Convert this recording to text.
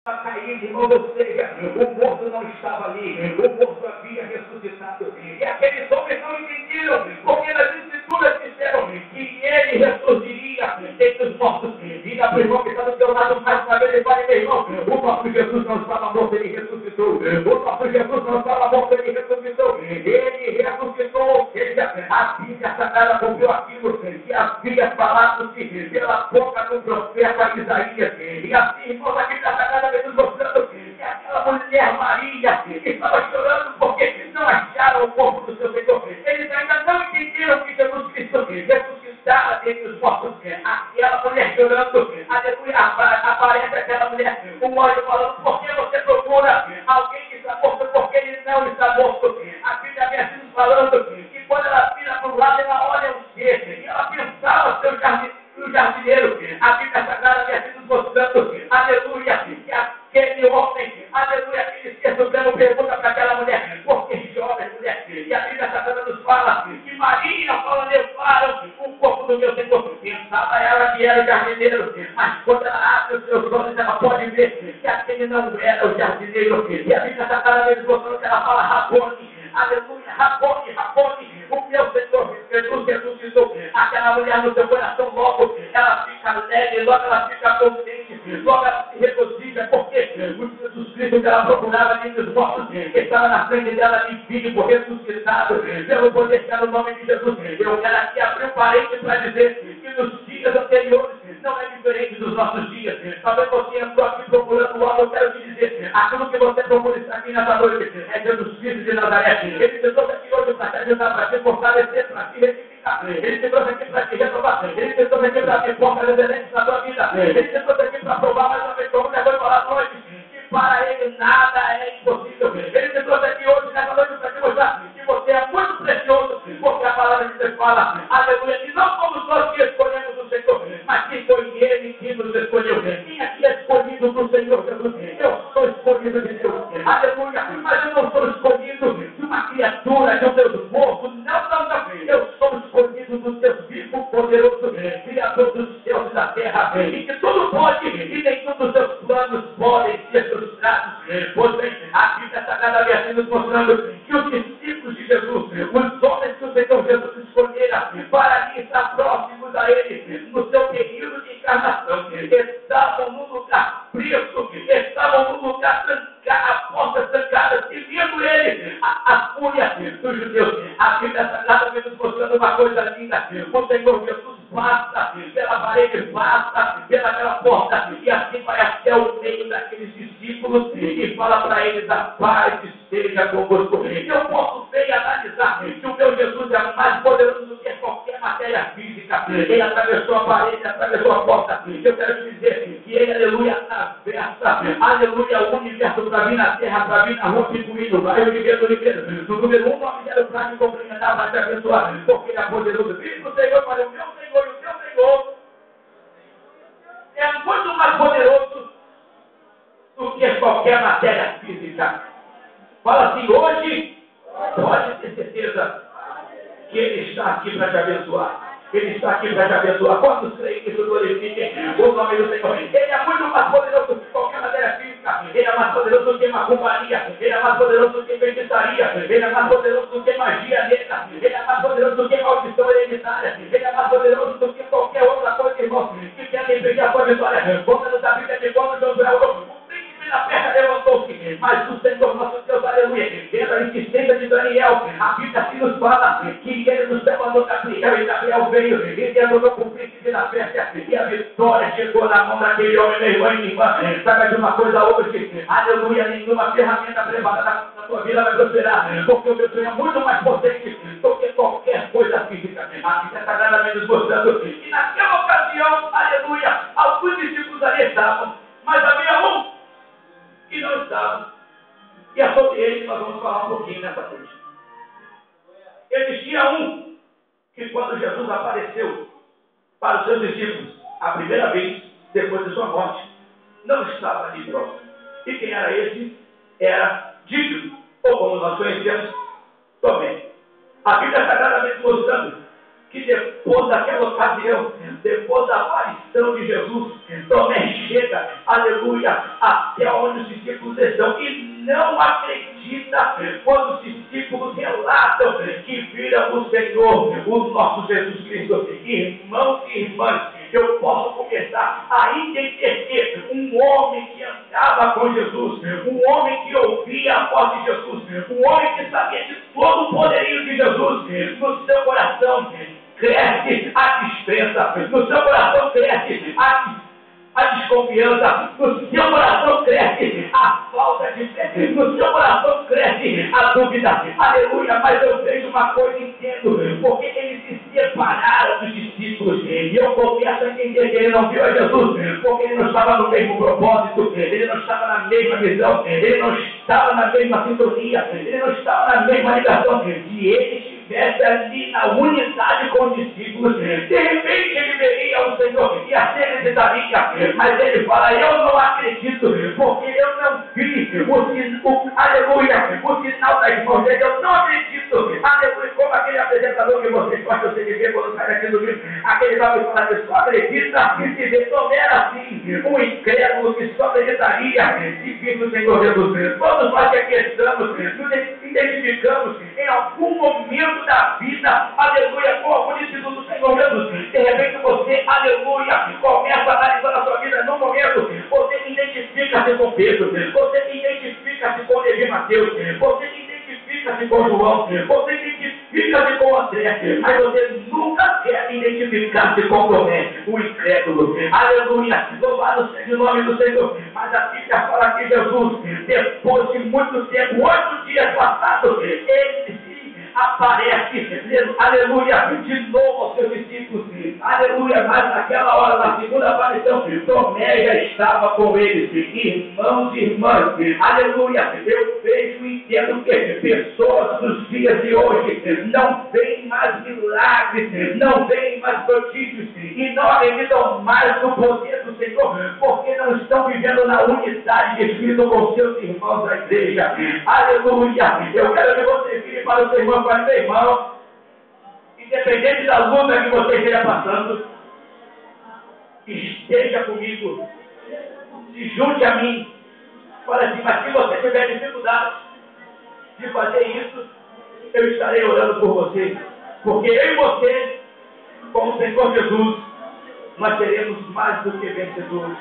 caído, irmão, ou seja, o morto não estava ali, o morto havia ressuscitado. E aqueles homens não entenderam, porque nas escrituras disseram que ele ressurgiria entre os mortos. Diga para o irmão que está do seu lado mais uma vez e fale, meu irmão, o nosso Jesus não estava morto, ele ressuscitou. O nosso Jesus não estava morto, ele ressuscitou. Ele ressuscitou, ou seja, a Bíblia Sagrada cumpriu aquilo que havia falado-se pela boca do profeta Isaías. E assim, irmãos, a Bíblia Sagrada nos mostrando que aquela mulher Maria estava chorando porque não acharam o corpo do seu Senhor. Eles ainda não entenderam que Jesus Cristo ressuscitara dentre os mortos. Aquela mulher chorando, aleluia, aparece aquela mulher, um olho falando, por que você procura alguém que está morto? Porque ele não está morto. A Bíblia vem assim nos falando que quando ela vira para o lado, ela olha o ser, e ela pensava ser o jardineiro. A Bíblia Sagrada vem assim nos mostrando, aleluia, que aquele homem, aleluia, aquele ser supremo pergunta para aquela mulher, por que choras, mulher? E a Bíblia Sagrada nos fala que Maria fala, levaram o corpo do meu Senhor. Pensava ela que era o jardineiro, mas quando ela abre os seus olhos, ela pode ver que aquele não era o jardineiro. E a Bíblia Sagrada nos mostrando que ela fala, Rabone, aleluia, Rabone, Rabone, o meu Senhor Jesus ressuscitou. Aquela mulher no seu coração, logo ela fica alegre, logo ela fica contente, logo ela se regozija, porque o Jesus Cristo que ela procurava dentre os mortos estava na frente dela de vivo, ressuscitado, pelo poder que era o nome de Jesus. Eu quero aqui abrir um parênteses para dizer que nos dias anteriores não é diferente dos nossos dias. Talvez você entrou aqui procurando algo, eu quero te dizer, aquilo que você procura estar aqui nessa noite é Jesus Cristo de Nazaré. Ele te trouxe aqui hoje para te ajudar, para te fortalecer, para te retificar. Ele te trouxe aqui para te renovar. Ele te trouxe aqui para te portas excelentes na tua vida. Ele te trouxe aqui para provar mais uma vez, como já foi falado hoje, que para ele nada é impossível. Ele te trouxe aqui hoje, nessa noite, para te mostrar que você é muito precioso, porque a palavra de Deus fala, aleluia, que não somos nós que escolhemos o Senhor, mas que foi Ele que nos escolheu. Quem aqui é escolhido do Senhor Jesus? Eu sou escolhido de Deus, aleluia, mas eu não sou escolhido de uma criatura, de um Deus morto, não, eu sou escolhido do Deus vivo, poderoso, Criador dos céus e da terra, e que tudo pode, e nenhum dos seus planos podem ser frustrados. Pois bem, a Bíblia Sagrada vem assim nos mostrando que os discípulos de Jesus, os homens que o Senhor Jesus escolhera para estar próximos a Ele, no seu período de encarnação, estavam num lugar preso, estavam num lugar trancado, a porta trancada, e vendo Ele, a fúria dos judeus. A Bíblia Sagrada vem nos mostrando uma coisa linda, o Senhor Jesus passa pela parede, passa pelaquela porta, e assim vai até o meio daqueles discípulos e fala para eles, a paz esteja convosco. Eu posso ver e analisar que o meu Jesus é mais poderoso do que qualquer matéria física. Ele atravessou a parede, atravessou a porta. Eu quero te dizer que ele, aleluia, atravessa, aleluia, o universo para vir na terra, para vir na rua, picuíno, vai Oliveira, no número 1, nome dela para me cumprimentar, para te abençoar, porque ele é poderoso. Diz o Senhor para o meu Senhor e o seu Senhor é muito mais poderoso do que qualquer matéria física. Fala assim, hoje, pode ter certeza que Ele está aqui para te abençoar. Ele está aqui para te abençoar. Quantos creem que isso glorifiquem o nome do Senhor? Ele é muito mais poderoso que qualquer matéria física. Ele é mais poderoso do que macumbaria. Ele é mais poderoso do que feitiçaria. Ele é mais poderoso do que magia negra. Ele é mais poderoso do que maldição hereditária. Ele é mais poderoso do que qualquer outra coisa, irmão, que quer impedir a sua vitória. Como nos a Bíblia de quando Josué orou, na terra levantou-se, mas o Senhor nosso Deus, aleluia, dentro da insistência de Daniel, a Bíblia assim nos fala que ele nos mandou Gabriel, e Gabriel veio, e derrotou com o príncipe da Pérsia, e a vitória chegou na mão daquele homem, meu irmão e minha irmã. Sabe de uma coisa hoje, aleluia, nenhuma ferramenta preparada na tua vida vai prosperar, porque o meu Senhor é muito mais potente do que qualquer coisa física. A Bíblia está claramente nos mostrando que naquela ocasião, aleluia, alguns discípulos ali estavam, mas havia um que não estava. E é sobre ele que nós vamos falar um pouquinho nessa noite. Existia um que quando Jesus apareceu para os seus discípulos, a primeira vez, depois de sua morte, não estava ali próximo. E quem era esse? Era Dídimo, ou como nós conhecemos, Tomé. A Bíblia Sagrada vem mostrando que depois daquela ocasião, depois da aparição de Jesus, Tomé chega, aleluia, até onde os discípulos estão e não acredita quando os discípulos relatam que viram o Senhor, o nosso Jesus Cristo. Irmãos e irmãs, eu posso começar a entender um homem que andava com Jesus, um homem que ouvia a voz de Jesus, um homem que sabia de todo o poderio de Jesus, no seu coração cresce a descrença, no seu coração cresce a desconfiança, no seu coração cresce a falta de fé, no seu coração cresce a dúvida, aleluia. Mas eu vejo uma coisa e entendo, porque eles se separaram dos discípulos, e eu começo a entender que ele não viu a Jesus, porque ele não estava no mesmo propósito, ele não estava na mesma visão, ele não estava na mesma sintonia, ele não estava na mesma ligação, que ele estivesse ali na unidade com os discípulos. De repente ele veria o Senhor e a cena de Davi, mas ele fala: eu não acredito, porque eu não vi aleluia, o sinal das mãos dele, eu não acredito, aleluia, como aquele apresentador que vocês gostam de ver quando sai daqui do livro, aquele vai falar que só acredita se vê Tomé era assim, um incrédulo que só acreditaria se visse o Senhor Jesus. Todos nós que aqui estamos, nos identificamos em algum momento da vida, aleluia, com algum discípulo do Senhor Jesus. De repente você, aleluia, começa a analisar a sua vida num momento, você identifica-se com Pedro, você identifica-se com Levi Mateus, você identifica-se com João, você identifica-se com André, mas você nunca quer identificar-se com Tomé, o incrédulo. Aleluia, louvado seja o nome do Senhor. Mas a Bíblia fala que Jesus, depois de muito tempo, 8 dias passados, ele aparece, aleluia, de novo aos seus discípulos, aleluia. Mas naquela hora, na segunda aparição, Tomé já estava com eles. Irmãos e irmãs, aleluia, eu vejo e entendo que pessoas dos dias de hoje não veem mais milagres, não veem mais prodígios e não acreditam mais no poder do Senhor, porque não estão vivendo na unidade de Espírito com seus irmãos da igreja. Aleluia, eu quero que você vire para o seu irmão, para o meu irmão, independente da luta que você esteja passando, esteja comigo, se junte a mim. Fala assim: mas se você tiver dificuldade de fazer isso, eu estarei orando por você, porque eu e você, com o Senhor Jesus, nós seremos mais do que vencedores.